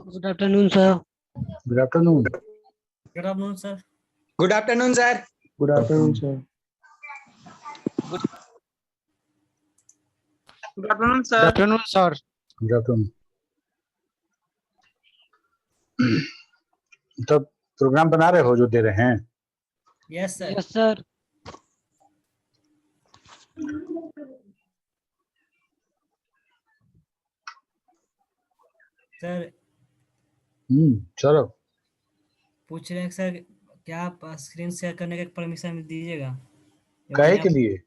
Good afternoon, sir. Good afternoon. Good afternoon, sir. Good afternoon, sir. Good afternoon, sir. Good afternoon, Good sir. afternoon, sir. Good afternoon. तो programme बना रहे हो जो दे रहे हैं? Yes, sir. Yes, sir. Sir चलो पूछ रहे हैं सर, क्या आप स्क्रीन शेयर करने का परमिशन दीजिएगा? काहे के लिए?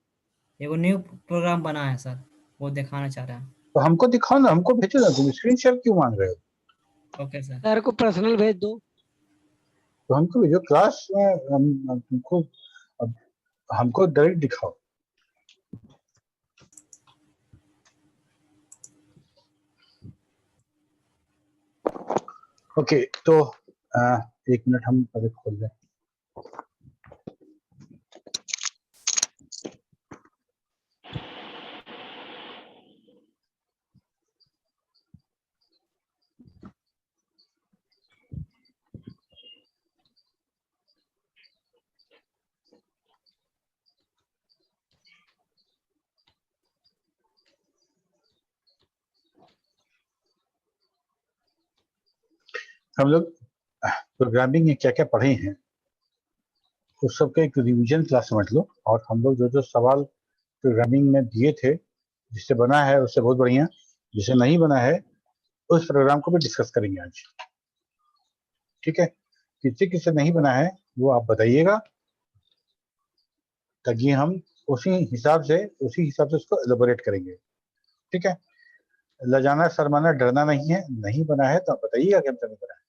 एगो न्यू प्रोग्राम बना है सर, वो दिखाना चाह रहा है। तो हमको दिखाओ ना, हमको भेजो ना। तुम स्क्रीन शेयर क्यों मांग रहे हो? Okay sir. सर को पर्सनल भेज दो। तो हमको भेजो क्लास में, हम तुमको अब हमको डायरेक्ट दिखाओ। ओके, तो एक मिनट हम पहले खोल लें। हम लोग प्रोग्रामिंग में क्या क्या पढ़े हैं उस सबका एक रिवीजन क्लास समझ लो। और हम लोग जो जो सवाल प्रोग्रामिंग में दिए थे, जिससे बना है उससे बहुत बढ़िया, जिसे नहीं बना है उस प्रोग्राम को भी डिस्कस करेंगे आज। ठीक है? किसी किसी नहीं बना है वो आप बताइएगा, ताकि हम उसी हिसाब से उसको एलोबोरेट करेंगे। ठीक है? लजाना शर्माना डरना नहीं है। नहीं बना है तो आप बताइएगा कि हमसे नहीं बना है।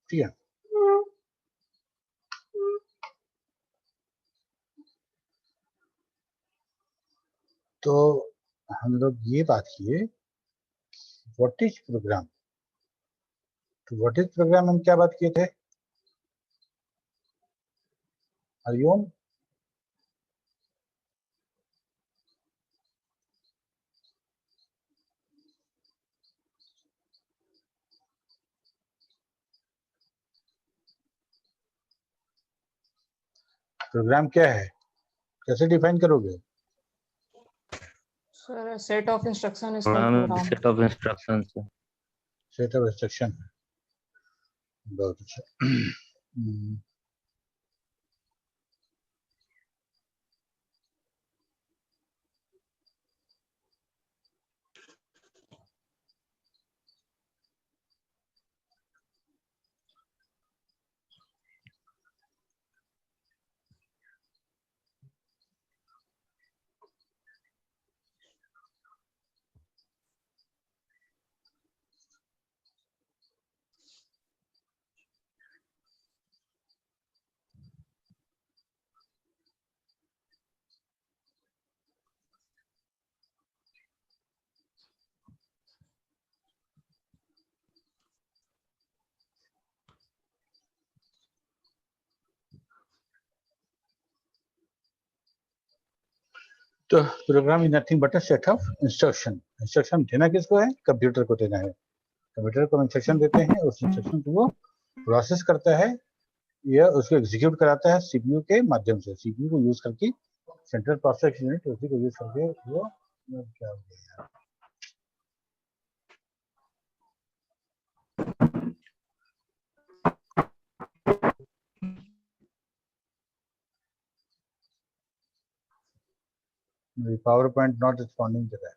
ठीक है? तो हम लोग ये बात किए व्हाट इज प्रोग्राम। तो व्हाट इज प्रोग्राम हम क्या बात किए थे? हरिओम। प्रोग्राम क्या है, कैसे डिफाइन करोगे? Sir, a set of instruction is called program is program. set of instructions. Set of instruction. बहुत अच्छा। तो program is nothing but a set of instruction. Instruction देना किसको है? कंप्यूटर को देना है। कंप्यूटर को इंस्ट्रक्शन देते हैं, उस इंस्ट्रक्शन को वो प्रोसेस करता है या उसको एग्जीक्यूट कराता है सीपीयू के माध्यम से। सीपीयू को यूज करके, सेंट्रल प्रोसेसिंग यूनिट, उसी को यूज करके वो क्या हो गया The PowerPoint not responding to that.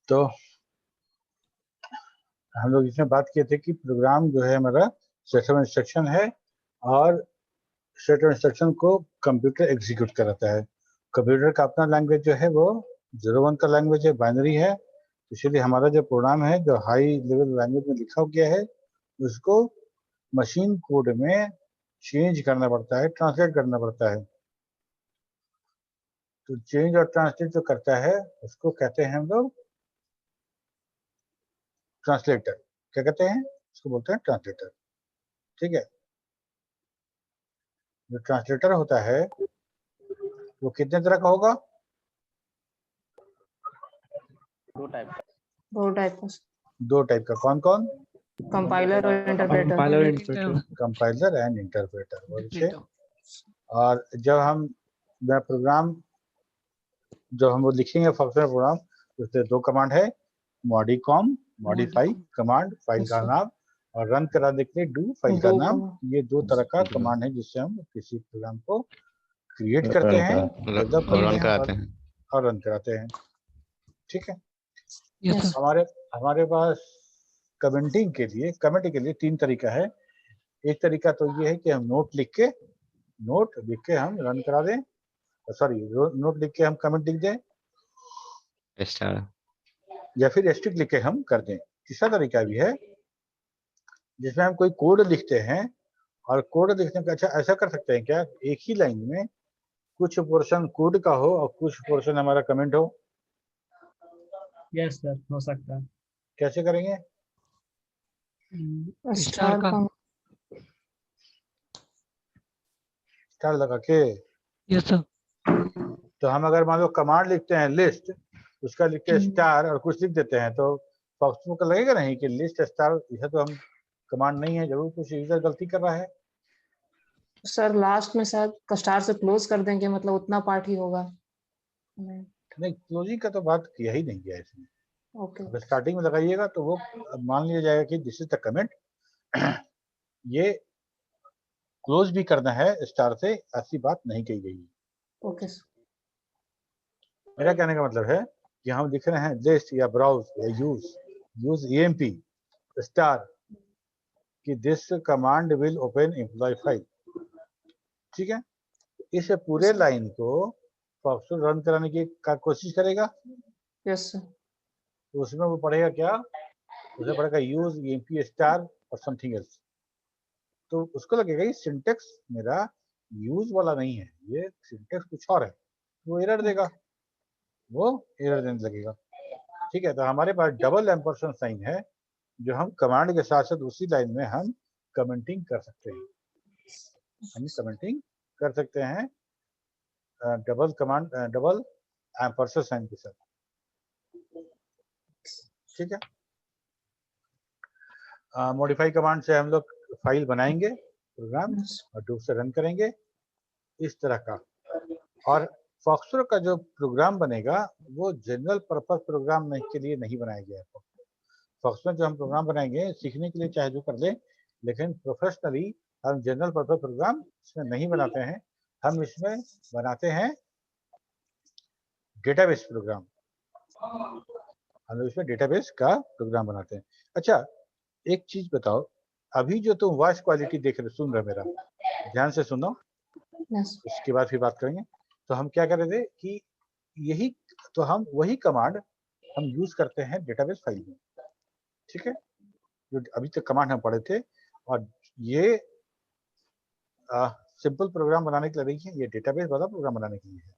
तो हम लोग इसमें बात किए थे कि प्रोग्राम जो है हमारा सेट ऑफ इंस्ट्रक्शन है और सेट ऑफ इंस्ट्रक्शन को कंप्यूटर एग्जीक्यूट कराता है। कंप्यूटर का अपना लैंग्वेज जो है वो 01 का लैंग्वेज है, बाइनरी है। इसलिए हमारा जो प्रोग्राम है जो हाई लेवल लैंग्वेज में लिखा गया है उसको मशीन कोड में चेंज करना पड़ता है, ट्रांसलेट करना पड़ता है। तो चेंज और ट्रांसलेट जो करता है उसको कहते हैं हम लोग ट्रांसलेटर। क्या कहते हैं? उसको बोलते हैं ट्रांसलेटर। ठीक है, जो ट्रांसलेटर होता है वो कितने तरह का होगा? दो टाइप का। दो टाइप का। कौन कौन? कंपाइलर और इंटरप्रेटर। Compiler and interpreter. और जब हम प्रोग्राम जब हम वो लिखेंगे फंक्शनल प्रोग्राम उसमें दो कमांड है, मॉडिकॉम मॉडिफाई कमांड फाइल का नाम, और रन कराने के लिए डू फाइल का नाम। ये दो तरह का कमांड है जिससे हम किसी प्रोग्राम को क्रिएट करते हैं, डेवलप करते हैं और रन कराते हैं। ठीक है, हमारे पास कमेंटिंग के लिए तीन तरीका है। एक तरीका तो ये है कि हम नोट लिख के हम रन करा दें, सॉरी नोट लिख के हम कमेंट लिख दें, या फिर एस्ट्रिक लिख के हम कर दें। तीसरा तरीका भी है जिसमें हम कोई कोड लिखते हैं, और कोड लिखने का अच्छा ऐसा कर सकते हैं क्या, एक ही लाइन में कुछ पोर्शन कोड का हो और कुछ पोर्शन हमारा कमेंट हो। यस सर, हो सकता है। कैसे करेंगे? स्टार लगा के। Yes sir. तो हम अगर मान लो कमांड लिखते हैं लिस्ट, उसका लिख के स्टार और कुछ लिख देते हैं, तो फॉक्स को लगेगा नहीं कि लिस्ट स्टार, यह तो हम कमांड नहीं है, जरूर कुछ यूजर गलती कर रहा है। सर लास्ट में शायद स्टार से क्लोज कर देंगे, मतलब उतना पार्ट ही होगा। नहीं, क्लोजिंग का तो बात किया ही नहीं गया इसमें। ओके। अगर स्टार्टिंग में लगाइएगा तो वो मान लिया जाएगा कि दिस इज द कमेंट, ये क्लोज भी करना है स्टार से, ऐसी बात नहीं कही गई। ओके। मेरा कहने का मतलब है कि हम लिख रहे हैं लिस्ट या ब्राउज या यूज EMP स्टार कि this command will open employ file. ठीक है, इस पूरे लाइन को फॉक्स रन कराने की कोशिश करेगा। Yes sir. तो उसमें वो पढ़ेगा क्या? उसे पढ़ेगा यूज EMP स्टार और समथिंग एल्स। तो उसको लगेगा ये सिंटेक्स मेरा यूज वाला नहीं है, ये सिंटेक्स कुछ और है, वो एरर देगा, वो एरर देने लगेगा। ठीक है, तो हमारे पास डबल एम्परसेंड साइन है जो हम कमांड के साथ साथ उसी लाइन में हम कमेंटिंग कर सकते हैं। डबल एम्परसेंड साइन के साथ। ठीक है, मॉडिफाई कमांड से हम लोग फाइल बनाएंगे प्रोग्राम और डू से रन करेंगे, इस तरह का। और फॉक्सट्रॉट का जो प्रोग्राम बनेगा वो जनरल पर्पस प्रोग्राम के लिए नहीं बनाया गया है। फॉक्सट्रॉट जो हम प्रोग्राम बनाएंगे सीखने के लिए चाहे जो कर ले, लेकिन प्रोफेशनली हम जनरल पर्पस प्रोग्राम इसमें नहीं बनाते हैं। हम इसमें बनाते हैं डेटाबेस प्रोग्राम, हम लोग इसमें डेटाबेस का प्रोग्राम बनाते हैं। अच्छा, एक चीज बताओ, अभी जो तुम वॉइस क्वालिटी देख रहे सुन रहे, मेरा ध्यान से सुनो, उसके बाद फिर बात करेंगे। तो हम क्या कर रहे थे कि यही, तो हम वही कमांड हम यूज करते हैं डेटाबेस फाइल में, ठीक है, जो अभी तक कमांड हम पढ़े थे। और ये सिंपल प्रोग्राम बनाने के लिए नहीं है, ये डेटाबेस वाला प्रोग्राम बनाने के लिए है।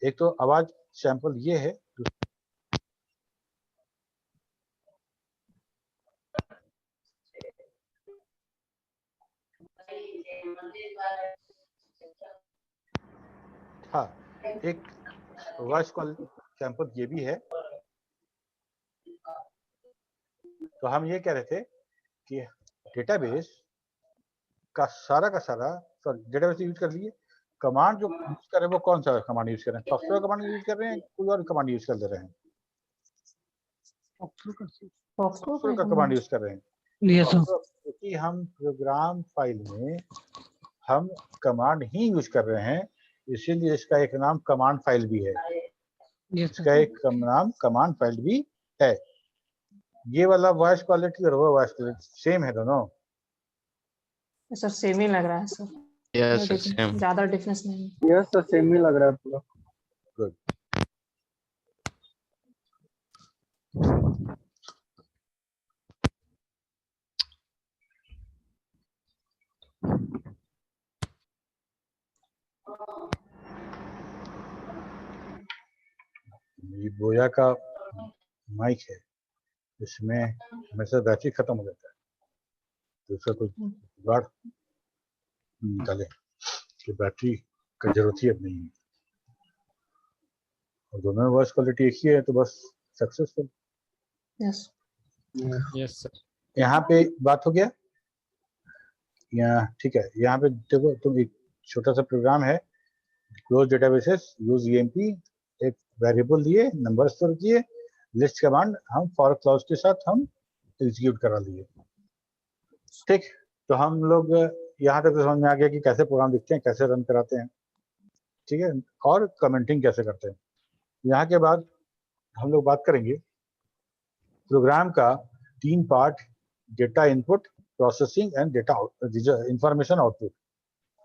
एक तो आवाज सैंपल ये है, हाँ, एक वॉइस कॉल सैंपल ये भी है। तो हम ये कह रहे थे कि डेटाबेस का सारा सॉरी डेटाबेस यूज कर लिए, कमांड जो यूज कर रहे हैं वो कौन सा कमांड यूज कर रहे हैं, सॉफ्टवेयर कमांड यूज कर रहे हैं, कोई और कमांड यूज कर ले रहे हैं, सॉफ्टवेयर का कमांड यूज कर रहे हैं। Yes sir. क्योंकि हम प्रोग्राम फाइल में हम कमांड ही यूज कर रहे हैं, इसीलिए इसका एक नाम कमांड फाइल भी है, यस इसका सर। एक नाम कमांड फाइल भी है। ये वाला वॉइस क्वालिटी और वो वॉइस क्वालिटी सेम है दोनों। सर सेम ही लग रहा है सर, यस सर सेम। ज्यादा डिफरेंस नहीं है। यस सर सेम ही लग रहा है पूरा। गुड। ये बोया का माइक है, इसमें हमेशा बैटरी खत्म हो जाता है, तो उसका कुछ जुगाड़ निकाले कि बैटरी का जरूरत ही अब नहीं है। और दोनों में वॉइस क्वालिटी एक ही है, तो बस सक्सेसफुल। Yes yes sir. यहाँ पे बात हो गया, यहाँ ठीक है। यहाँ पे देखो तुम, एक छोटा सा प्रोग्राम है, क्लोज डेटाबेसेस यूज ईएमपी, एक वेरिएबल लिए, नंबर स्टोर किए, लिस्ट कमांड हम फॉर क्लॉज के साथ हम एग्जीक्यूट करा लिए, ठीक। तो हम लोग यहाँ तक तो समझ में आ गया कि कैसे प्रोग्राम लिखते हैं, कैसे रन कराते हैं, ठीक है, और कमेंटिंग कैसे करते हैं। यहाँ के बाद हम लोग बात करेंगे प्रोग्राम का 3 part, data input, processing and data information output.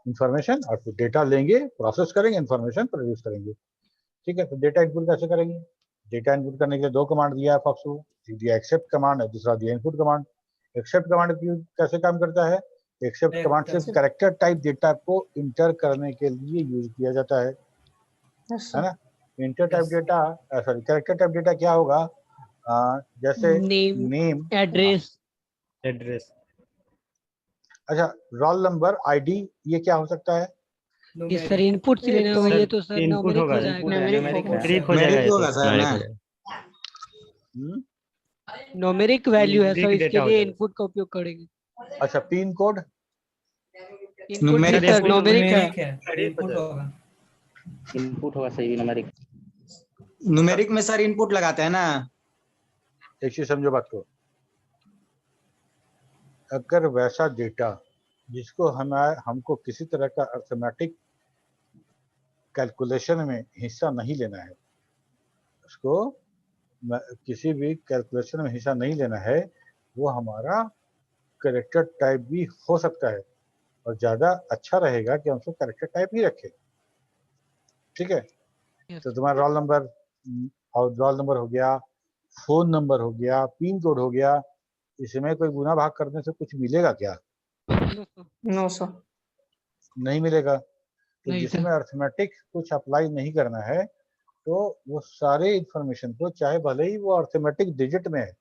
Information output, data लेंगे, प्रोसेस करेंगे, इंफॉर्मेशन प्रोड्यूस करेंगे, ठीक है। तो डेटा इनपुट कैसे करेंगे? डेटा इनपुट करने के लिए 2 कमांड दिया है फॉक्स को, एक दिया एक्सेप्ट कमांड और दूसरा दिया इनपुट कमांड। एक्सेप्ट कमांड कैसे काम करता है? एक्सेप्ट कमांड सिर्फ कैरेक्टर टाइप डेटा को इंटर करने के लिए यूज किया जाता है ना। Inter type data, sorry character type data क्या होगा? जैसे नेम, एड्रेस। अच्छा, रोल नंबर, आईडी, ये क्या हो सकता है? ये सर इनपुट से लेना होगा, ये तो सर न्यूमेरिक हो जाएगा। न्यूमेरिक होगा सर ना। न्यूमेरिक वैल्यू है सर, इसके लिए इनपुट का उपयोग करेंगे। अच्छा, पिन कोड, न्यूमेरिक न्यूमेरिक है। इनपुट होगा। इनपुट होगा सही न्यूमेरिक। न्यूमेरिक में सर इनपुट लगाते हैं ना। एक चीज समझो बात को, अगर वैसा डेटा जिसको हमको किसी तरह का अर्थमेटिक कैलकुलेशन में हिस्सा नहीं लेना है, उसको किसी भी कैलकुलेशन में हिस्सा नहीं लेना है, वो हमारा कैरेक्टर टाइप भी हो सकता है, और ज्यादा अच्छा रहेगा कि हम उसको कैरेक्टर टाइप ही रखें, ठीक है। तो तुम्हारा रोल नंबर और रोल नंबर हो गया, फोन नंबर हो गया, पिन कोड हो गया, इसमें कोई गुना भाग करने से कुछ मिलेगा क्या? नो सर, नहीं मिलेगा। तो नहीं जिसमें सर। अर्थमेटिक कुछ अप्लाई नहीं करना है, तो वो सारे इंफॉर्मेशन को, चाहे भले ही वो अर्थमेटिक डिजिट में है,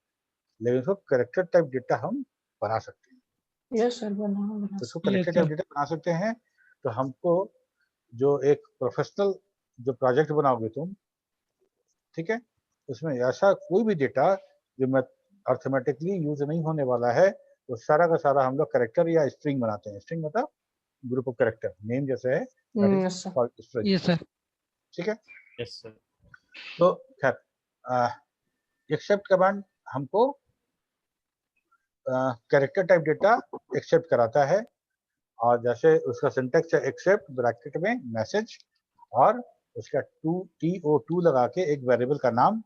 लेकिन उसको कैरेक्टर टाइप डेटा हम बना सकते हैं। यस सर, बना उसको कैरेक्टर टाइप डेटा बना सकते हैं। तो हमको जो एक प्रोफेशनल जो प्रोजेक्ट बनाओगे तुम, ठीक है, उसमें ऐसा कोई भी डेटा जो मैं अर्थमेटिकली यूज नहीं होने वाला है, तो सारा का सारा हम लोग कैरेक्टर या स्ट्रिंग बनाते हैं। स्ट्रिंग मतलब ग्रुप ऑफ कैरेक्टर, नेम जैसे है, yes sir. String, yes sir. ठीक है। Yes sir. तो खैर एक्सेप्ट कमांड हमको कैरेक्टर टाइप डेटा एक्सेप्ट कराता है, और जैसे उसका सिंटेक्स है एक्सेप्ट ब्रैकेट में मैसेज, और उसका TO2 लगा के एक वेरिएबल का नाम,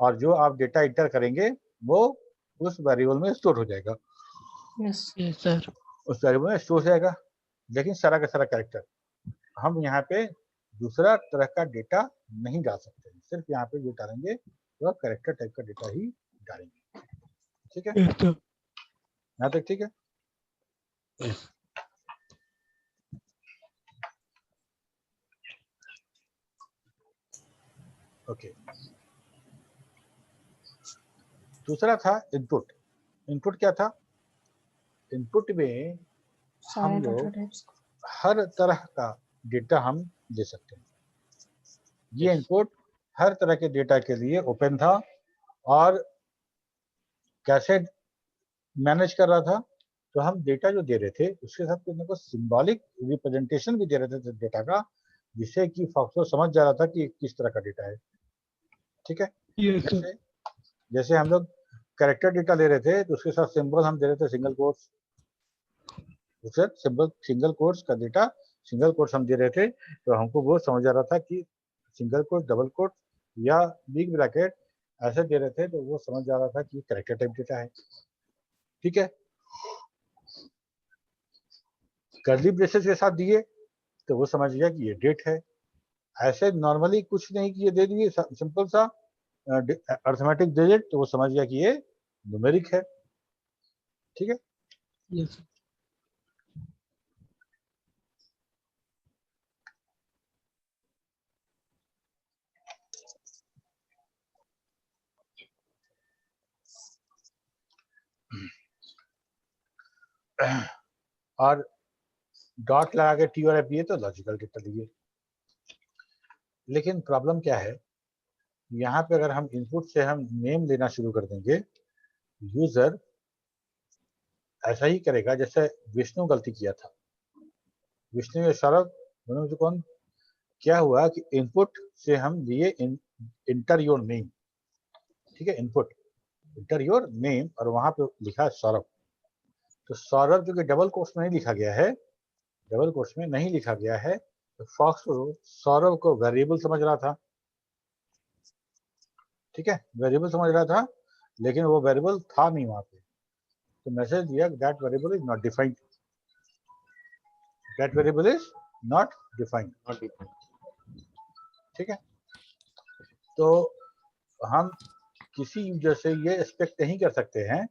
और जो आप डेटा इंटर करेंगे वो उस वेरिएबल में स्टोर हो जाएगा। Yes sir. उस वेरिएबल में स्टोर हो जाएगा। लेकिन सारा का सारा कैरेक्टर हम यहाँ पे दूसरा तरह का डेटा नहीं डाल सकते हैं। सिर्फ यहाँ पे जो डालेंगे तो कैरेक्टर टाइप का डेटा ही डालेंगे। ठीक है, यहाँ तक ठीक है। ओके, दूसरा था इनपुट। इनपुट क्या था? इनपुट में सारे हम डाटा लोग टाइप्स। हर तरह का डेटा हम दे सकते हैं। ये इनपुट हर तरह के डेटा के लिए ओपन था और कैसे मैनेज कर रहा था? तो हम डेटा जो दे रहे थे उसके साथ कुछ ना कुछ सिंबॉलिक रिप्रेजेंटेशन भी दे रहे थे डेटा का, जिससे कि फॉक्सो समझ जा रहा था कि किस तरह का डेटा है। ठीक है, जैसे जैसे हम लोग कैरेक्टर डेटा ले रहे थे तो उसके साथ सिंबल हम दे रहे थे सिंगल कोट्स, उससे सिंगल कोट्स का डेटा सिंगल कोट्स हम दे रहे थे, तो हमको वो समझ आ रहा था कि सिंगल कोट, डबल कोट या बिग ब्रैकेट ऐसे दे रहे थे, तो वो समझ आ रहा था कि कैरेक्टर टाइप डेटा है। ठीक है, कर्ली ब्रेसेस के साथ दिए तो वो समझ गया कि ये डेट है। ऐसे नॉर्मली कुछ नहीं कि ये दे दिए सिंपल सा अर्थमेटिक डिजिट, तो वो समझ गया कि ये न्यूमेरिक है। ठीक है, यस और डॉट लगा के टी और एफ दिए तो लॉजिकल डेटा दिए। लेकिन प्रॉब्लम क्या है, यहाँ पे अगर हम इनपुट से हम नेम लेना शुरू कर देंगे, यूजर ऐसा ही करेगा जैसे विष्णु गलती किया था। विष्णु या सौरभ दोनों में से कौन? क्या हुआ कि इनपुट से हम लिए इंटर योर नेम। ठीक है, इनपुट इंटर योर नेम और वहां पे लिखा सौरभ। तो सौरभ जो कि डबल कोट्स में नहीं लिखा गया है, डबल कोट्स में नहीं लिखा गया है, तो फॉक्स सौरभ को वेरिएबल समझ रहा था। ठीक है, वेरिएबल समझ रहा था, लेकिन वो वेरिएबल था नहीं वहां पे, तो मैसेज दिया that variable is not defined, that variable is not defined. ठीक है, तो हम किसी यूजर से ये एक्सपेक्ट नहीं कर सकते हैं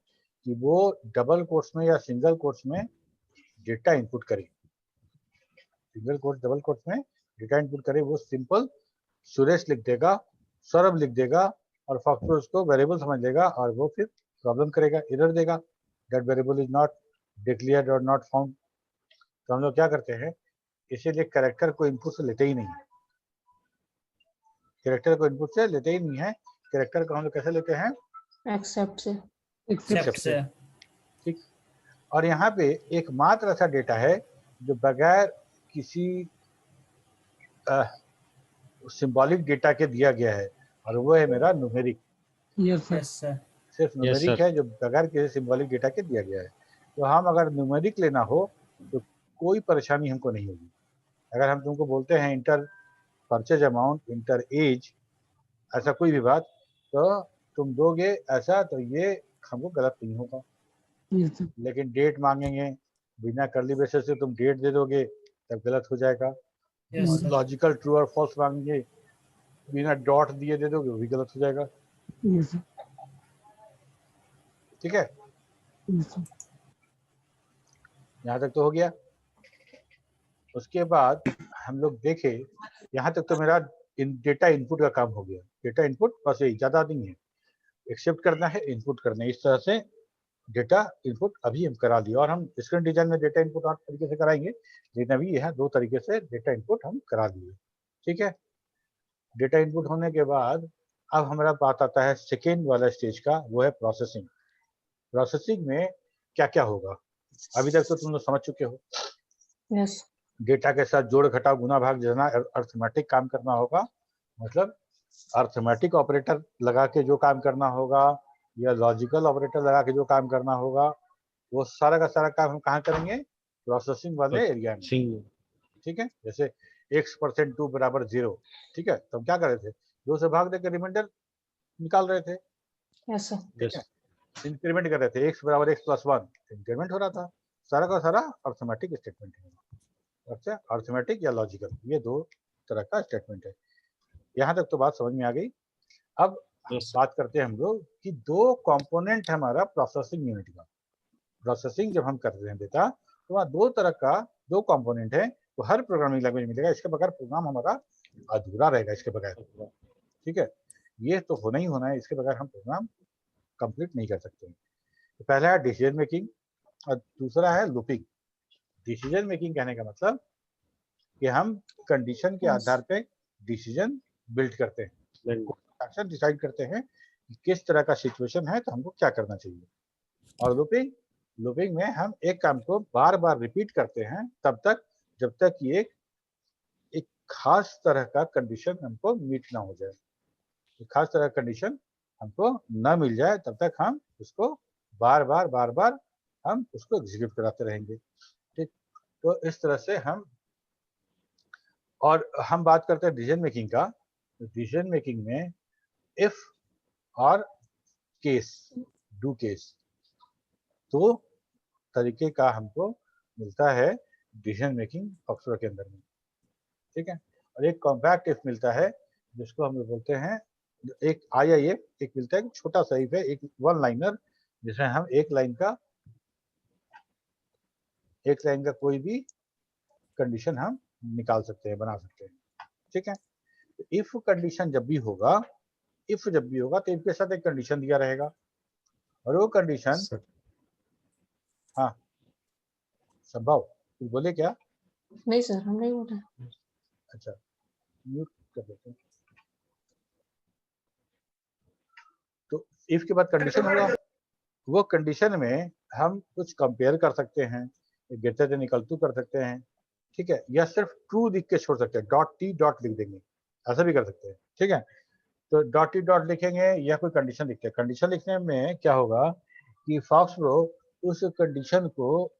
कि वो डबल कोट्स में या सिंगल कोट्स में डेटा इनपुट करे। सिंगल कोट्स डबल कोट्स में डेटा इनपुट करे, वो सिंपल सुरेश लिख देगा, सौरभ लिख देगा और फॉक्स उसको वेरिएबल समझ लेगा और वो फिर प्रॉब्लम करेगा, एरर देगा, that variable is not declared और नॉट फाउंड। तो हम लोग क्या करते हैं, इसीलिए कैरेक्टर को इनपुट से लेते ही नहीं है। कैरेक्टर को इनपुट से लेते ही नहीं है। कैरेक्टर को हम लोग कैसे लेते हैं? एक्सेप्ट से। एक्सेप्ट से। ठीक, और यहाँ पे एकमात्र ऐसा डेटा है जो बगैर किसी सिंबॉलिक डेटा के दिया गया है, और वो है मेरा numeric. Yes sir yes sir. सिर्फ Yes, न्यूमेरिक sir. है जो बगैर किसी सिंबॉलिक डेटा के दिया गया है। तो हम अगर न्यूमेरिक लेना हो तो कोई परेशानी हमको नहीं होगी। अगर हम तुमको बोलते हैं enter purchase amount, enter age, ऐसा कोई भी बात, तो तुम दोगे ऐसा, तो ये हमको गलत नहीं होगा। यस सर लेकिन डेट मांगेंगे, बिना कर्ली ब्रेसेस से तुम डेट दे दोगे तब गलत हो जाएगा। Yes sir. लॉजिकल ट्रू और फॉल्स मांगेंगे, बिना डॉट दिए दे दोगे वो भी गलत हो जाएगा। यस सर ठीक है, यस सर यहाँ तक तो हो गया। उसके बाद हम लोग देखे, यहाँ तक तो मेरा डेटा इनपुट का काम हो गया। डेटा इनपुट बस यही, ज्यादा नहीं है, एक्सेप्ट करना है, इनपुट करना है। इस तरह से डेटा इनपुट अभी हम करा दिया, और हम स्क्रीन डिजाइन में डेटा इनपुट और तरीके से कराएंगे, लेकिन अभी यह दो तरीके से डेटा इनपुट हम करा दिए। ठीक है, डेटा इनपुट होने के बाद अब हमारा बात आता है सेकेंड वाला स्टेज का, वो है प्रोसेसिंग। प्रोसेसिंग में क्या क्या होगा अभी तक तो तुम लोग समझ चुके हो। यस। डेटा के साथ जोड़ घटाव गुना भाग जना अर्थमेटिक काम करना होगा, मतलब अर्थमेटिक ऑपरेटर लगा के जो काम करना होगा या लॉजिकल ऑपरेटर लगा के जो काम करना होगा, वो सारा का सारा काम हम कहाँ करेंगे? प्रोसेसिंग वाले एरिया में। ठीक है, जैसे x% 2 बराबर 0, ठीक है, तो हम क्या कर रहे थे? 2 से भाग देकर रिमाइंडर निकाल रहे थे। Yes sir. ठीक है, इंक्रीमेंट कर रहे थे, x बराबर x + 1, इंक्रीमेंट हो रहा था। सारा का सारा अर्थमेटिक स्टेटमेंट है। अच्छा, अर्थमेटिक या लॉजिकल, ये दो तरह का स्टेटमेंट है। यहाँ तक तो बात समझ में आ गई। अब Yes, sir. बात करते हैं हम लोग कि दो कंपोनेंट हमारा प्रोसेसिंग यूनिट का। प्रोसेसिंग जब हम करते हैं डेटा तो वहाँ दो तरह का दो कंपोनेंट है, तो हर प्रोग्रामिंग लैंग्वेज मिलेगा, इसके बगैर प्रोग्राम हमारा अधूरा रहेगा इसके बगैर। ठीक है, ये तो होना ही होना है, इसके बगैर हम प्रोग्राम कंप्लीट नहीं कर सकते। तो पहला है डिसीजन मेकिंग और दूसरा है लूपिंग। डिसीजन मेकिंग कहने का मतलब कि हम कंडीशन के आधार पे डिसीजन बिल्ड करते हैं, एक्शन डिसाइड करते हैं कि किस तरह का सिचुएशन है तो हमको क्या करना चाहिए। और लूपिंग में हम एक काम को बार बार रिपीट करते हैं तब तक जब तक कि एक खास तरह का कंडीशन हमको मीट ना हो जाए। एक खास तरह का कंडीशन हमको ना मिल जाए तब तक हम उसको बार बार हम उसको एग्जीक्यूट कराते रहेंगे। ठीक, तो इस तरह से हम बात करते हैं डिसीजन मेकिंग का। डिसीजन मेकिंग में इफ और केस, डू केस, दो तरीके का हमको मिलता है डिसीजन मेकिंग सॉफ्टवेयर के अंदर में। ठीक है, और एक कॉम्पैक्ट इफ मिलता है जिसको हम बोलते हैं, एक IIF, एक मिलता है छोटा सा इफ है, एक वन लाइनर, जिसमें हम एक लाइन का कोई भी कंडीशन हम निकाल सकते हैं, बना सकते हैं। ठीक है, इफ कंडीशन जब भी होगा तो इफ के साथ एक कंडीशन दिया रहेगा और वो कंडीशन, हाँ संभव कुछ बोले क्या? नहीं सर, हम नहीं बोल रहे। अच्छा, म्यूट कर देते हैं। तो इफ के बाद कंडीशन होगा, वो कंडीशन में हम कुछ कंपेयर कर सकते हैं, ग्रेटर देन इक्वल टू कर सकते हैं। ठीक है, या सिर्फ ट्रू लिख के छोड़ सकते हैं, डॉट लिख देंगे, ऐसा भी कर सकते हैं। ठीक है, तो डॉट लिखेंगे या कोई कंडीशन लिखते हैं। कंडीशन लिखने में क्या होगा कि फॉक्सब्रो उस कंडीशन को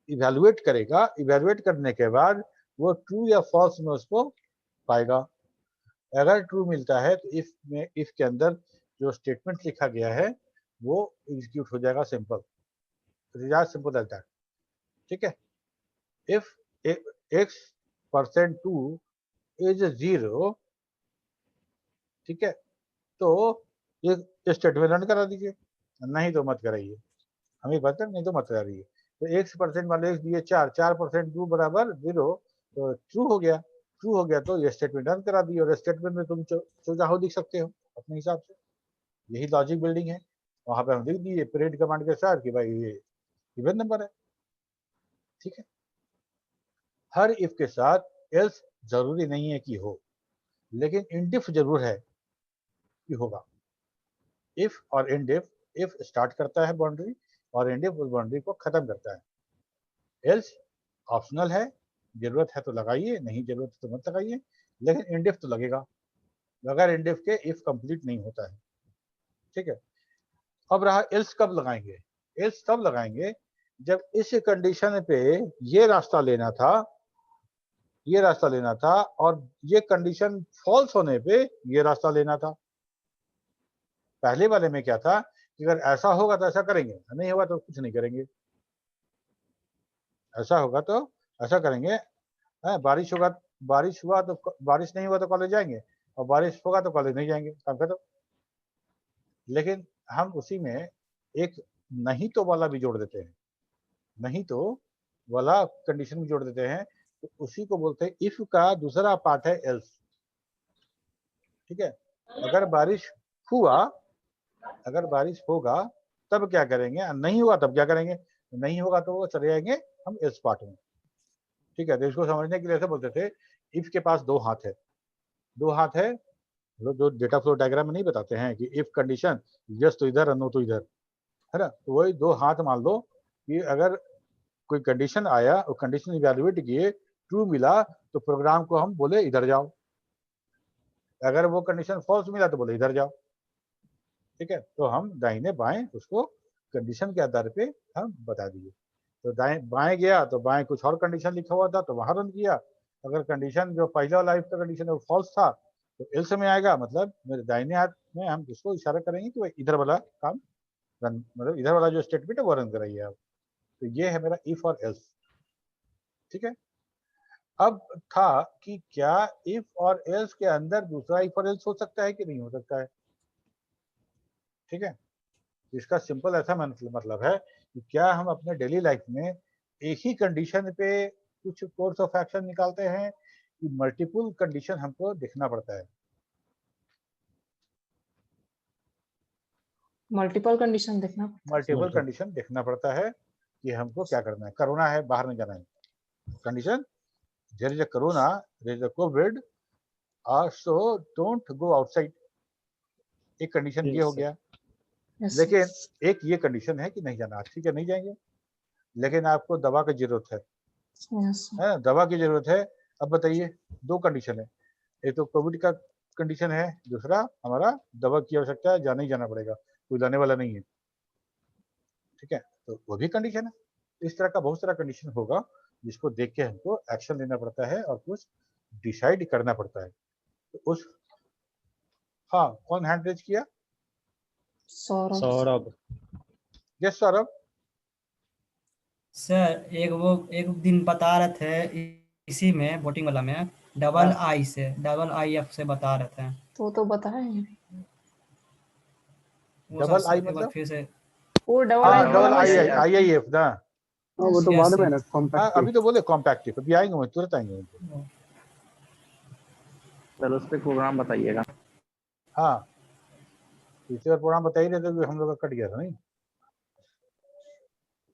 इवैल्यूएट करेगा, इवैल्यूएट करने के बाद वो ट्रू या फॉल्स में उसको पाएगा। अगर ट्रू मिलता है तो इफ के अंदर जो स्टेटमेंट लिखा गया है वो एग्जीक्यूट हो जाएगा। Simple, simple as that. ठीक है, इफ x%2 इज 0, ठीक है, तो ये स्टेटमेंट रन करा दीजिए, नहीं तो मत कराइए, हमें पता नहीं तो मत कराइए। तो x% वाले x दिए 4% 2 बराबर 0, तो ट्रू हो गया। ट्रू हो गया तो ये स्टेटमेंट रन करा दिए, और स्टेटमेंट में तुम चाहो लिख सकते हो अपने हिसाब से। यही लॉजिक बिल्डिंग है। वहां पे हम लिख दिए प्रिंट कमांड के साथ कि भाई ये इवन नंबर है। ठीक है, हर इफ के साथ एल्स जरूरी नहीं है कि हो, लेकिन इंडिफ जरूर है कि होगा। इफ और इंडिफ, इफ स्टार्ट करता है बाउंड्री और इंडिफ उस बाउंड्री को खत्म करता है। एल्स ऑप्शनल है, जरूरत है तो लगाइए, नहीं जरूरत है तो मत लगाइए, लेकिन इंडिफ तो लगेगा, बगैर इंडिफ के इफ कंप्लीट नहीं होता है। ठीक है, अब रहा एल्स कब लगाएंगे। एल्स तब लगाएंगे जब इस कंडीशन पे ये रास्ता लेना था, और ये कंडीशन फॉल्स होने पे ये रास्ता लेना था। पहले वाले में क्या था कि अगर ऐसा होगा तो ऐसा करेंगे, नहीं होगा तो कुछ नहीं करेंगे। ऐसा होगा तो ऐसा करेंगे, बारिश हुआ तो बारिश नहीं हुआ तो कॉलेज जाएंगे, और बारिश होगा तो कॉलेज नहीं जाएंगे, काम खत्म। लेकिन हम उसी में एक नहीं तो वाला भी जोड़ देते हैं, नहीं तो वाला कंडीशन भी जोड़ देते हैं, तो उसी को बोलते हैं इफ का दूसरा पार्ट है एल्स। ठीक है, अगर बारिश होगा तब क्या करेंगे, नहीं हुआ तब क्या करेंगे, नहीं होगा तो वो चले जाएंगे हम एल्स पार्ट में। ठीक है, तो इसको समझने के लिए ऐसे बोलते थे इफ के पास दो हाथ है, जो डेटा फ्लो डायग्राम में नहीं बताते हैं कि इफ कंडीशन यस तो इधर, नो तो इधर, है ना, तो वही दो हाथ मान लो कि अगर कोई कंडीशन आया और कंडीशन इवैल्यूएट किए, ट्रू मिला तो प्रोग्राम को हम बोले इधर जाओ, अगर वो कंडीशन फॉल्स मिला तो बोले इधर जाओ। ठीक है, तो हम दाहिने बाएं उसको कंडीशन के आधार पे हम बता दिए। तो बाएं गया तो बाएं कुछ और कंडीशन लिखा हुआ था तो वहां रन किया। अगर कंडीशन जो पहला वाला इफ का कंडीशन है वो फॉल्स था तो एल्स में आएगा, मतलब मेरे दाहिने हाथ में हम उसको इशारा करेंगे कि इधर वाला काम रन, मतलब इधर वाला जो स्टेटमेंट है वो रन कराइए आप। तो ये है मेरा इफ और एल्स। ठीक है, अब था कि क्या इफ और एल्स के अंदर दूसरा इफ और एल्स हो सकता है कि नहीं हो सकता है, ठीक है। इसका सिंपल ऐसा मतलब है कि क्या हम अपने डेली लाइफ में एक ही कंडीशन पे कुछ कोर्स ऑफ एक्शन निकालते हैं कि मल्टीपल कंडीशन हमको देखना पड़ता है। मल्टीपल कंडीशन देखना पड़ता मल्टीपल कंडीशन देखना पड़ता है कि हमको क्या करना है। कोरोना है, बाहर नहीं जाना है, condition there is a corona, there is a covid, so don't go outside, एक कंडीशन ये हो गया। है। Yes, लेकिन एक ये कंडीशन है कि नहीं जाना, ठीक है नहीं जाएंगे, लेकिन आपको दवा की जरूरत है yes, ना, दवा की जरूरत है। अब बताइए, दो कंडीशन है, एक तो कोविड का कंडीशन है, दूसरा हमारा दवा की आवश्यकता है, जाना ही जाना पड़ेगा, कोई लाने वाला नहीं है, ठीक है, तो वो भी कंडीशन है। इस तरह का बहुत सारा कंडीशन होगा जिसको देख के हमको एक्शन लेना पड़ता है और कुछ डिसाइड करना पड़ता है। तो उस, हाँ कौन हैंड रेज किया? सौरभ। सौरभ। यस सौरभ। सर एक दिन बता रहे थे इसी में वोटिंग वाला में डबल आई एफ से बता रहे थे। तो बताएं। वो डबल सर आई एक बार मतलब फिर से वो डबल हाँ आई डबल आई मतलब आई आई एफ ना, वो तो Yes, बाद sir. में ना हाँ कॉम्पैक्ट। अभी तो बोले कॉम्पैक्टिव, अभी आएंगे वो तुरंत आएंगे। चलो उस पे प्रोग्राम बताइएगा। हाँ पिछले बार प्रोग्राम बता ही रहे थे कि हम लोग का कट गया था नहीं।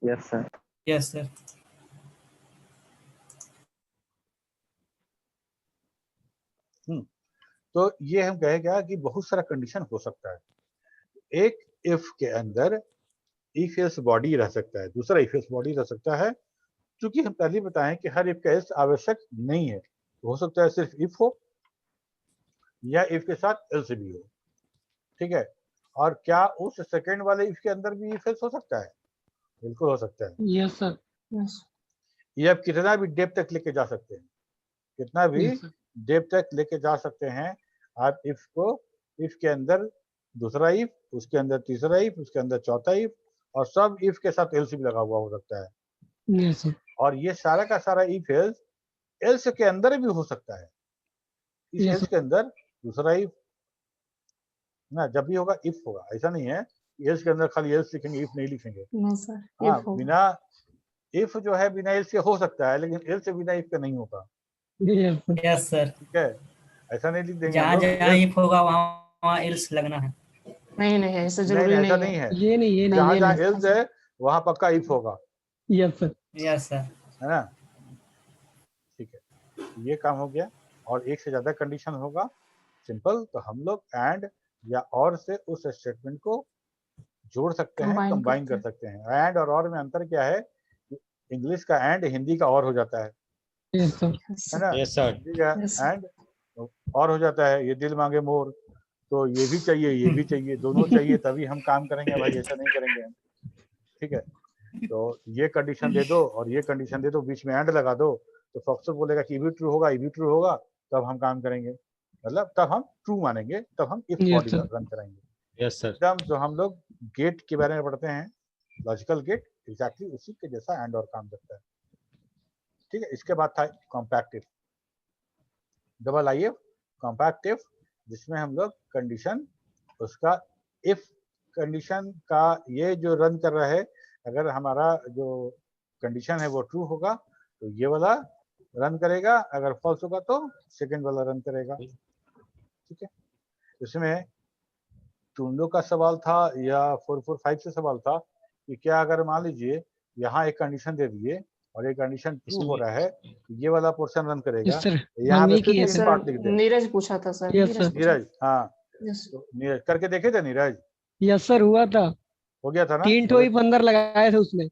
Yes sir. Yes sir. तो ये हम कहे क्या कि बहुत सारा कंडीशन हो सकता है। एक इफ के अंदर इफ एल्स बॉडी रह सकता है, दूसरा इफ एल्स बॉडी रह सकता है, क्योंकि हम पहले बताएं कि हर इफ का एल्स आवश्यक नहीं है, हो सकता है सिर्फ इफ हो या इफ के साथ एल्स भी हो, ठीक है। और क्या उस सेकंड वाले इफ के अंदर भी इफ एल्स हो सकता है? बिल्कुल हो सकता है। Yes sir. ये आप कितना भी डेप्थ तक लेके जा सकते हैं, कितना भी यस सर। डेप्थ तक लेके जा सकते हैं आप इफ को। इफ के अंदर दूसरा इफ, उसके अंदर तीसरा इफ, उसके अंदर चौथा इफ, और सब इफ के साथ एल्स भी लगा हुआ हो सकता है। Yes sir. और ये सारा का सारा इफ एल्स एल्स के अंदर भी हो सकता है। इस Yes, एल्स के अंदर दूसरा इफ ना, जब भी होगा इफ होगा, ऐसा नहीं है एल्स के अंदर खाली एल्स लिखेंगे, इफ नहीं लिखेंगे। नहीं सर, हाँ इफ होगा। बिना इफ जो है बिना एल्स के हो सकता है, लेकिन एल्स से बिना इफ के नहीं होगा, यस सर। Yes sir. ठीक है। ऐसा नहीं लिख देंगे हम जहाँ लोग जहाँ इफ होगा वहाँ एल्स लगना है। नहीं ऐसा नहीं जरूरी ऐसा नहीं नहीं है। है, ये नहीं जहाँ ये जहाँ नहीं। एल्स है वहाँ पक्का इफ होगा, यस सर। Yes sir. है ना, ठीक है। ये काम हो गया। और एक से ज्यादा कंडीशन होगा सिंपल, तो हम लोग एंड या और से उस स्टेटमेंट को जोड़ सकते हैं, कंबाइन कर सकते हैं। एंड और में अंतर क्या है? इंग्लिश का एंड हिंदी का और हो जाता है यस सर। है ना। Yes sir. हिंदी का एंड और हो जाता है, ये दिल मांगे मोर, तो ये भी चाहिए ये भी चाहिए, दोनों चाहिए तभी हम काम करेंगे भाई, ऐसा नहीं करेंगे हम, ठीक है। तो ये कंडीशन दे दो और ये कंडीशन दे दो, बीच में एंड लगा दो, तो फॉक्सर बोलेगा कि ये भी ट्रू होगा, ये भी ट्रू होगा, तब हम काम करेंगे, मतलब तब हम ट्रू मानेंगे, तब हम if Yes, body sir. Run कराएंगे। Yes sir. एकदम जो हम लोग गेट के बारे में पढ़ते हैं, लॉजिकल गेट, एग्जैक्टली उसी के जैसा एंड और काम करता है, ठीक है। इसके बाद था compactive, double I F compactive, जिसमें हम लोग कंडीशन उसका इफ कंडीशन का ये जो रन कर रहा है, अगर हमारा जो कंडीशन है वो ट्रू होगा तो ये वाला रन करेगा, अगर फॉल्स होगा तो सेकंड वाला रन करेगा, ठीक है। इसमें तुम लोग का सवाल था या 445 से सवाल था कि क्या अगर मान लीजिए यहाँ एक कंडीशन दे दिए और एक कंडीशन ट्रू हो रहा है, तो ये वाला पोर्शन रन करेगा, यस सर। यहाँ हम पे ही फिर किए से थे। पार्ट लिख दे। नीरज पूछा था सर। Yes, sir. नीरज, हाँ यस तो नीरज करके देखे थे, नीरज यस सर, हुआ था। हो गया था ना, 3 ठो ही अंदर लगाए थे उसमें।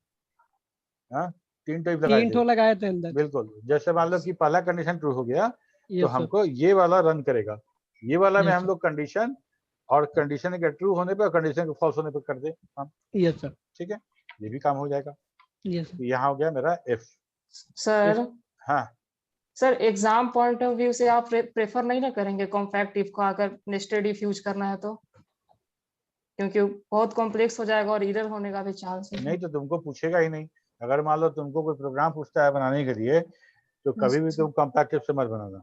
हाँ 3 टाइप लगाए 3 थे, ठो लगाए थे अंदर। बिल्कुल। जैसे मान लो कि पहला कंडीशन ट्रू हो गया तो यस सर। हमको ये वाला रन करेगा, ये वाला में Yes, हम sir. लोग कंडीशन और कंडीशन के ट्रू होने पे और कंडीशन के फॉल्स होने पे कर दे हम, यस सर। ठीक है, ये भी काम हो जाएगा। Yes sir. तो यहाँ हो गया मेरा इफ। सर। हाँ sir exam point of view से आप प्रेफर नहीं ना करेंगे कॉम्पैक्ट इफ का, अगर नेस्टेड इफ यूज करना है तो, क्योंकि बहुत कॉम्प्लेक्स हो जाएगा और एरर होने का भी चांस है। नहीं तो तुमको पूछेगा ही नहीं। अगर मान लो तुमको कोई प्रोग्राम पूछता है बनाने के लिए तो कभी भी तुम कॉम्पैक्टिव से मत बनाना।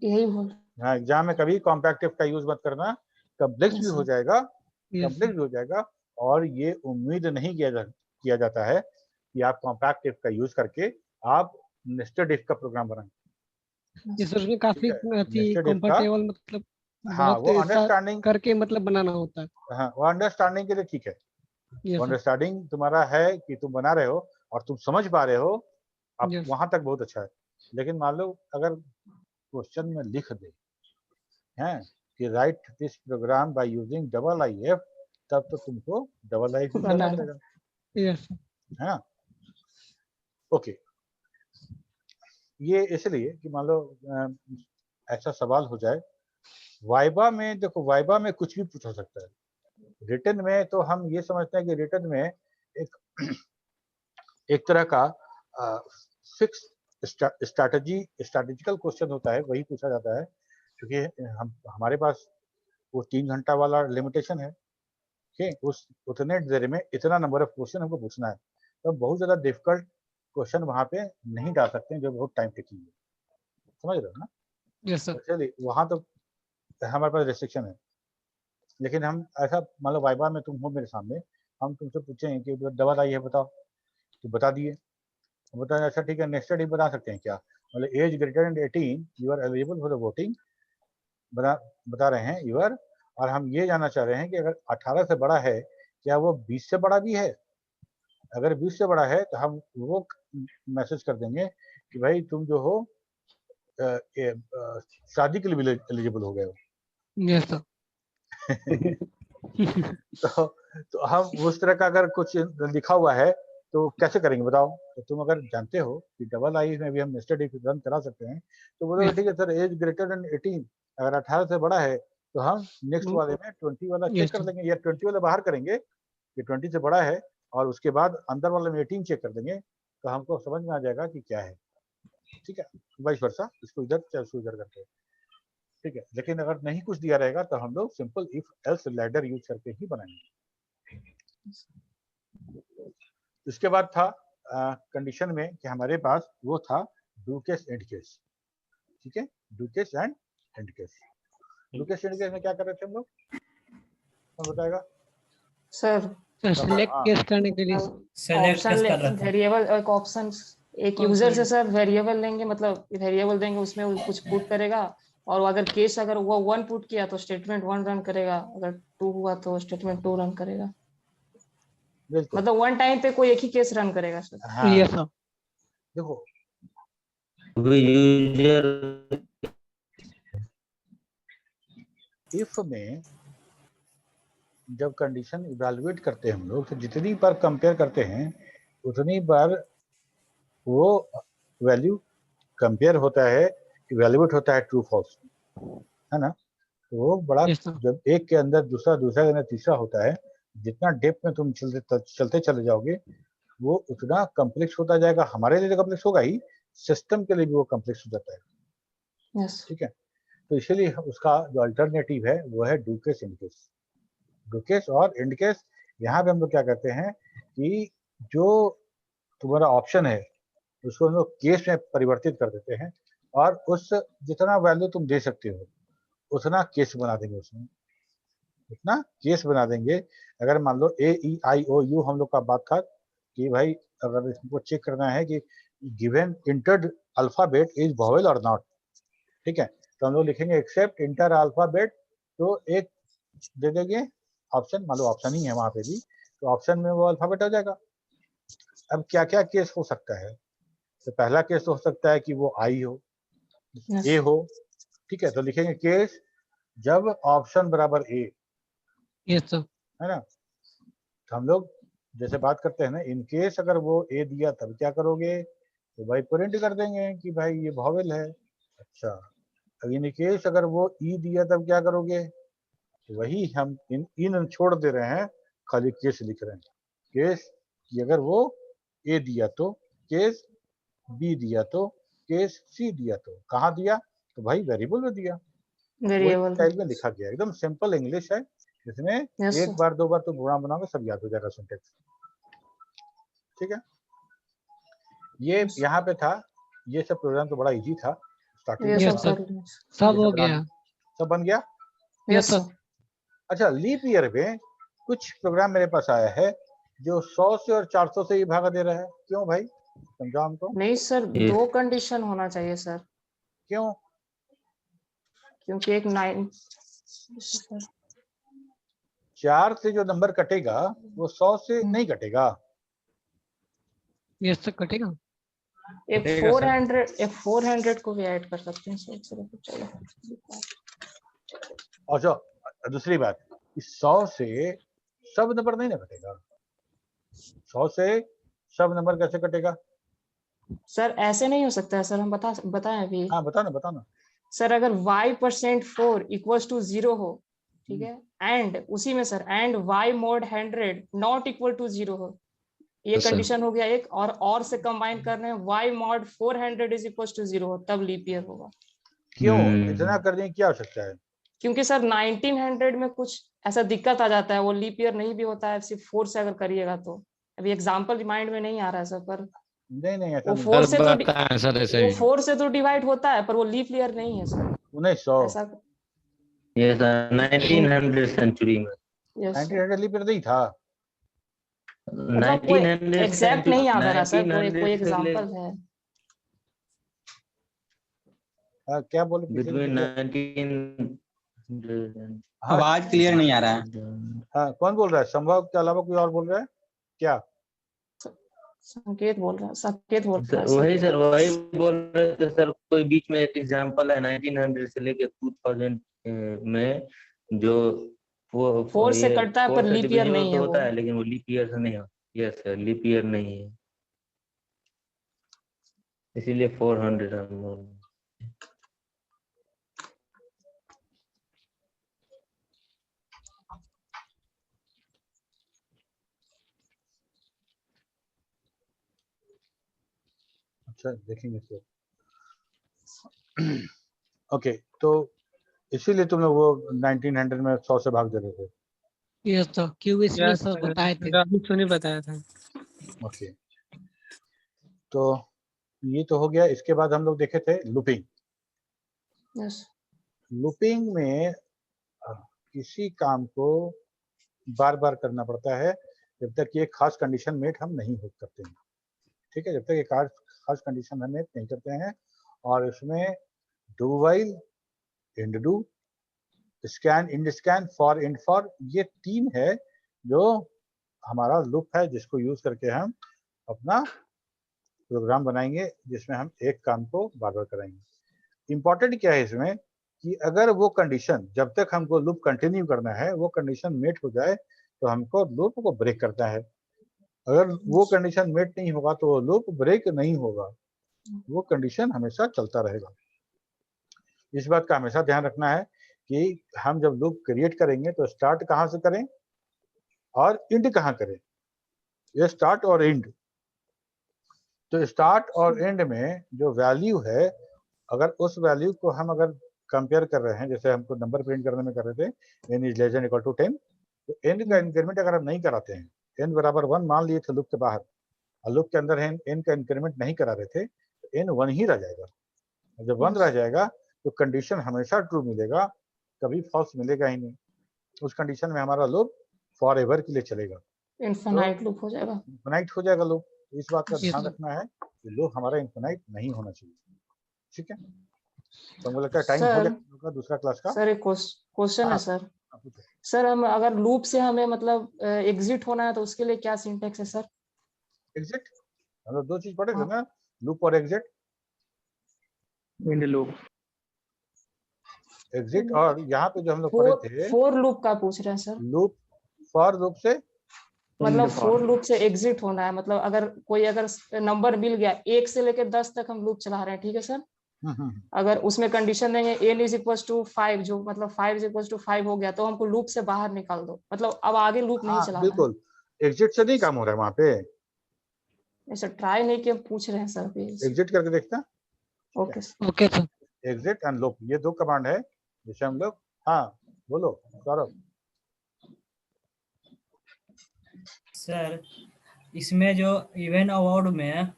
यही बोल। हाँ, एग्जाम में कभी कॉम्पैक्टिव का यूज मत करना, कॉम्प्लेक्स भी हो जाएगा, कॉम्प्लेक्स भी हो जाएगा। और ये उम्मीद नहीं किया जाता है कि आप कॉम्पैक्टिव का यूज करके आप नेस्टेड इफ का प्रोग्राम बनाएं। ये सर उसमें काफी नेस्टेड इफ का, कंफर्टेबल मतलब हाँ, बहुत वो ऐसा अंडरस्टैंडिंग करके मतलब बनाना होता है। हाँ, वो अंडरस्टैंडिंग के लिए ठीक है। Yes sir. अंडरस्टैंडिंग तुम्हारा है कि तुम बना रहे हो और तुम समझ पा रहे हो, अब Yes. वहां तक बहुत अच्छा है। लेकिन मान लो अगर क्वेश्चन में लिख दे हैं कि write this program by using double I F, तब तो तुमको डबल आई एफ करना पड़ेगा, यस है ना। ओके, ये इसलिए कि मान लो ऐसा सवाल हो जाए वाइबा में। देखो वाइबा में कुछ भी पूछा सकता है, रिटन में तो हम ये समझते हैं कि रिटन में एक तरह का फिक्स स्ट्रैटेजिकल क्वेश्चन होता है, वही पूछा जाता है, क्योंकि हमारे पास वो 3 घंटा वाला लिमिटेशन है। ठीक, उस उतने देर में इतना नंबर ऑफ क्वेश्चन हमको पूछना है, तो बहुत ज्यादा डिफिकल्ट क्वेश्चन वहां पे नहीं डाल सकते हैं जो बहुत टाइम टेकिंग है, समझ रहे हो ना। Yes sir. चलिए वहां तो हमारे पास रेस्ट्रिक्शन है। लेकिन हम ऐसा मान लो वाइबा में तुम हो मेरे सामने, हम तुमसे पूछें कि डबल आई है बताओ, तो बता दिए, बता अच्छा ठीक है, नेक्स्ट डे बता सकते हैं क्या, मतलब age greater than 18 you are eligible for the voting, बता रहे हैं यू आर। और हम ये जानना चाह रहे हैं कि अगर 18 से बड़ा है, क्या वो 20 से बड़ा भी है? अगर 20 से बड़ा है तो हम वो मैसेज कर देंगे कि भाई तुम जो हो शादी के लिए भी एलिजिबल हो गए हो। Yes sir. तो हम उस तरह का अगर कुछ लिखा हुआ है तो कैसे करेंगे बताओ। तो तुम अगर जानते हो कि डबल आई में भी हम नेस्टेड इफ रन करा सकते हैं, तो बोलो ठीक है सर, एज ग्रेटर देन 18, अगर 18 से बड़ा है तो हम नेक्स्ट वाले में 20 वाला चेक कर देंगे, या 20 वाला बाहर करेंगे कि 20 से बड़ा है, और उसके बाद अंदर वाले में 18 चेक कर देंगे, तो हमको समझ में आ जाएगा कि क्या है। ठीक है, वाइस वर्सा, इसको इधर चाहे उसको इधर करके, ठीक है। लेकिन अगर नहीं कुछ दिया रहेगा तो हम लोग simple if else ladder use करके ही बनाएंगे। इसके बाद था कंडीशन में कि हमारे पास वो था डू केस एंड केस। ठीक है, do case and and case. Do case and case में क्या कर रहे थे हम लोग, कौन बताएगा सर सेलेक्ट केस करने के लिए ऑप्शन वेरिएबल, एक ऑप्शन एक यूजर से सर वेरिएबल लेंगे, मतलब वेरिएबल देंगे, उसमें वो कुछ पुट करेगा, और अगर केस अगर वो 1 पुट किया तो स्टेटमेंट 1 रन करेगा, अगर 2 हुआ तो स्टेटमेंट 2 रन करेगा। मतलब 1 टाइम पे कोई एक ही केस रन करेगा सर। हाँ, यस सर। देखो इफ में जब कंडीशन इवैल्यूएट करते हैं हम लोग, तो जितनी बार कंपेयर करते हैं उतनी बार वो वैल्यू कंपेयर होता है, इवैल्यूएट होता है ट्रू फॉल्स, है ना। तो वो बड़ा जब एक के अंदर दूसरा, दूसरा के अंदर तीसरा होता है, जितना डेप्थ में तुम चलते चले जाओगे वो उतना कम्प्लेक्स होता जाएगा। हमारे लिए तो कम्प्लेक्स होगा ही, सिस्टम के लिए भी वो कम्प्लेक्स हो जाता है। ठीक है, तो इसीलिए उसका जो अल्टरनेटिव है वो है do case, and case. Do case और एंड केस, यहाँ पे हम लोग क्या करते हैं कि जो तुम्हारा ऑप्शन है उसको हम लोग केस में परिवर्तित कर देते हैं, और उस जितना वैल्यू तुम दे सकते हो उतना केस बना देंगे, उसमें उतना केस बना देंगे। अगर मान लो AEIOU हम लोग का बात था कि भाई अगर इसको चेक करना है कि given entered alphabet is vowel और नॉट, ठीक है, तो हम लोग लिखेंगे एक्सेप्ट इंटर अल्फाबेट, तो एक दे देंगे ऑप्शन, मान लो ऑप्शन ही है वहां पे भी, तो ऑप्शन में वो अल्फाबेट आ जाएगा। अब क्या क्या केस हो सकता है, तो पहला केस हो सकता है कि वो आई हो, ए हो, ठीक है, तो लिखेंगे केस जब ऑप्शन बराबर ए, यस सर, है ना। तो हम लोग जैसे बात करते हैं ना, इन केस अगर वो ए दिया तब क्या करोगे, तो भाई प्रिंट कर देंगे कि भाई ये वॉवेल है। अच्छा, अब इन केस अगर वो ई दिया तब क्या करोगे, तो वही हम इन छोड़ दे रहे हैं, खाली केस लिख रहे हैं। केस कि अगर वो ए दिया तो, केस बी दिया तो, केस सी दिया तो, कहाँ दिया, तो भाई वेरिएबल में दिया, वेरिएबल स्टाइल में लिखा गया, एकदम सिंपल इंग्लिश है, इसमें एक बार दो बार तो प्रोग्राम बनाओगे सब याद हो जाएगा सिंटेक्स। ठीक है, ये यहाँ पे था ये सब प्रोग्राम तो बड़ा इजी था स्टार्टिंग ये में। Yes, सब sir. कर सब हो जैसे गया। सब बन गया। Yes sir. सर। अच्छा, लीप ईयर में कुछ प्रोग्राम मेरे पास आया है जो 100 से और 400 से ही भागा दे रहा है। क्यों भाई, समझाओ हमको नहीं सर, Yes. 2 कंडीशन होना चाहिए सर, क्यों। क्योंकि एक 9 4 से जो नंबर कटेगा वो 100 से नहीं कटेगा। Yes, sir, कटेगा। एक कटेगा, सर। 400 को भी ऐड कर सकते हैं सर। चलो और जो दूसरी बात, इस 100 से सब नंबर नहीं ना कटेगा। 100 से सब नंबर कैसे कटेगा। सर ऐसे नहीं हो सकता है सर, हम बताएं अभी। हाँ बताओ ना। सर अगर y% 4 इक्वल्स टू 0 हो, ठीक है, एंड उसी में sir and y mod 100 not equal to 0 हो, ये Yes, sir. कंडीशन हो गया एक। और से कंबाइन कर रहे हैं y mod 400 is equal to 0 हो, तब लीप ईयर होगा। क्यों इतना करने की क्या आवश्यकता है। क्योंकि सर 1900 में कुछ ऐसा दिक्कत आ जाता है, वो लीप ईयर नहीं भी होता है, सिर्फ 4 से अगर करिएगा तो। अभी एग्जांपल माइंड में नहीं आ रहा है सर, पर नहीं ऐसा वो नहीं। 4 से तो बताएं सर ऐसे वो ही। 4 से तो डिवाइड होता है, पर वो लीप ईयर नहीं है सर। 1900 ऐसा ये सर 1900 सेंचुरी में। यस 1900 लीप ईयर नहीं था। मतलब कोई 1900 एग्जैक्ट नहीं याद आ रहा सर, कोई 1900 एग्जांपल है। क्या बोले बिटवीन पीछे। 1900। हाँ आवाज क्लियर नहीं आ रहा है। हाँ, कौन बोल रहा है। संभव के अलावा कोई और बोल रहा है क्या। संकेत बोल रहा है सर सर। वही बोल रहे थे सर, कोई बीच में एक एग्जांपल है 1900 से लेके 2000 में जो 4 से ये कटता है, 4 पर से लीप ईयर डिविजिबल नहीं तो है होता वो। है, लेकिन वो लीप ईयर से नहीं होता। यस सर, लीप ईयर नहीं है, इसीलिए 400 हम बोल रहे हैं। अच्छा देखेंगे तो। ओके, तो इसीलिए तुम लोग वो 1900 में 100 से भाग दे रहे थे। Yes, sir. क्यों इसमें सब बताए थे। राहुल ने बताया था। ओके, तो ये तो हो गया। इसके बाद हम लोग देखे थे लूपिंग। यस लूपिंग में किसी काम को बार बार करना पड़ता है जब तक कि एक खास कंडीशन मेट हम नहीं हो करते हैं। ठीक है, जब तक एक खास कंडीशन हम मेट नहीं करते हैं। और इसमें do while, and do, scan, end scan, for end for, ये 3 है जो हमारा लूप है, जिसको यूज करके हम अपना प्रोग्राम बनाएंगे जिसमें हम एक काम को बार बार कराएंगे। इंपॉर्टेंट क्या है इसमें कि अगर वो कंडीशन, जब तक हमको लूप कंटिन्यू करना है, वो कंडीशन मेट हो जाए तो हमको लूप को ब्रेक करना है। अगर वो कंडीशन मेट नहीं होगा तो वो लूप ब्रेक नहीं होगा, वो कंडीशन हमेशा चलता रहेगा। इस बात का हमेशा ध्यान रखना है कि हम जब लूप क्रिएट करेंगे तो स्टार्ट कहाँ से करें और इंड कहाँ करें। ये स्टार्ट और इंड, तो स्टार्ट और एंड में जो वैल्यू है, अगर उस वैल्यू को हम अगर कंपेयर कर रहे हैं, जैसे हमको नंबर प्रिंट करने में कर रहे थे n is less than equal to 10, तो n का इंक्रीमेंट अगर हम नहीं कराते हैं, n बराबर 1 मान लिए थे लूप के बाहर और लूप के अंदर n का इंक्रीमेंट नहीं करा रहे थे, तो n 1 ही रह जाएगा। जब 1 रह जाएगा तो कंडीशन हमेशा ट्रू मिलेगा, कभी फॉल्स मिलेगा ही नहीं। उस कंडीशन में हमारा लूप फॉर एवर के लिए चलेगा, इनफिनाइट लूप हो जाएगा। इनफिनाइट हो जाएगा लूप। इस बात का Yes, ध्यान sir. रखना है कि लूप हमारा इनफिनाइट नहीं होना चाहिए। ठीक है, तो मुझे लगता है टाइम हो गया दूसरा क्लास का। सर एक क्वेश्चन है सर। आप पूछो। सर हम अगर लूप से हमें मतलब एग्जिट होना है तो उसके लिए क्या सिंटेक्स है सर। एग्जिट, हम लोग 2 चीज पढ़े थे ना, लूप और एग्जिट। End loop. एग्जिट और यहाँ पे जो हम लोग पढ़े थे फोर लूप का पूछ रहे हैं सर। लूप, फॉर लूप से मतलब फोर लूप से एग्जिट होना है, मतलब अगर कोई अगर नंबर मिल गया 1 से लेकर 10 तक हम लूप चला रहे हैं, ठीक है सर। अगर उसमें कंडीशन देंगे n इज इक्वल टू 5, जो मतलब 5 इज इक्वल टू 5 हो गया तो हमको लूप से बाहर निकाल दो, मतलब अब आगे लूप नहीं चलाना है। बिल्कुल, एग्जिट से नहीं काम हो रहा है वहाँ पे। ऐसा ट्राई नहीं किया, पूछ रहे हैं सर। एग्जिट करके देखता। Okay Okay, sir. Exit and loop, ये 2 कमांड है जिसे हम लोग, हाँ बोलो सौरभ। सर इसमें जो इवन अवार्ड में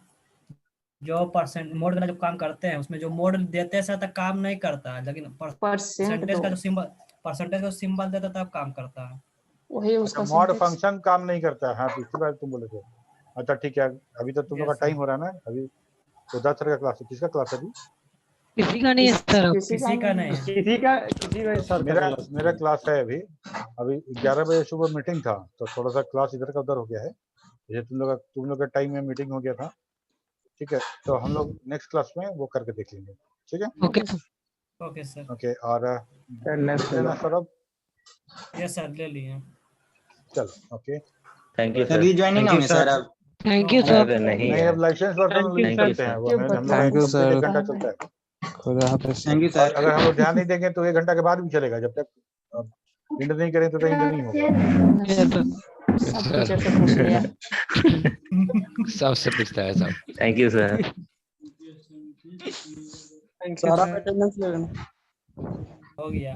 जो परसेंट मोड वाला जो काम करते हैं उसमें जो मोड देते हैं तक काम नहीं करता है, लेकिन परसेंटेज का जो सिंबल देता तब काम करता है। वही अच्छा उसका मॉड syntax। फंक्शन काम नहीं करता है, हाँ पिछली बार तुम बोले थे। अच्छा ठीक है, अभी तो तुम लोग का Yes, टाइम sir. हो रहा है ना अभी। तो 10 का क्लास है, किसका क्लास है अभी? किसी का नहीं है सर। किसी का नहीं है। किसी का सर मेरा क्लास है अभी 11 बजे सुबह मीटिंग था, तो थोड़ा सा क्लास इधर का उधर हो गया है, जैसे तुम लोग का टाइम में मीटिंग हो गया था। ठीक है, तो हम लोग नेक्स्ट क्लास में वो करके देख लेंगे। ठीक है, ओके ओके सर। ओके। और लेना सौरभ? यस सर, ले लिए। चलो okay, thank you sir sir. Rejoining होंगे सर अब? Thank you sir. अरे नहीं नहीं यार, अब license version Thank you, use sir. करते हैं वो, हम लोग Thank you, कंप्लीट 1 sir. घंटा चलता है। खुदा हाफिज थैंक यू और सर। अगर हम लोग ध्यान नहीं देंगे तो 1 घंटा के बाद भी चलेगा, जब तक इंटर नहीं करें तो इंटर नहीं होगा। Yes sir. सब कुछ ऐसे पूछ लिया। सबसे पूछता है सब। Thank you sir. सारा अटेंडेंस ले लेना। हो गया।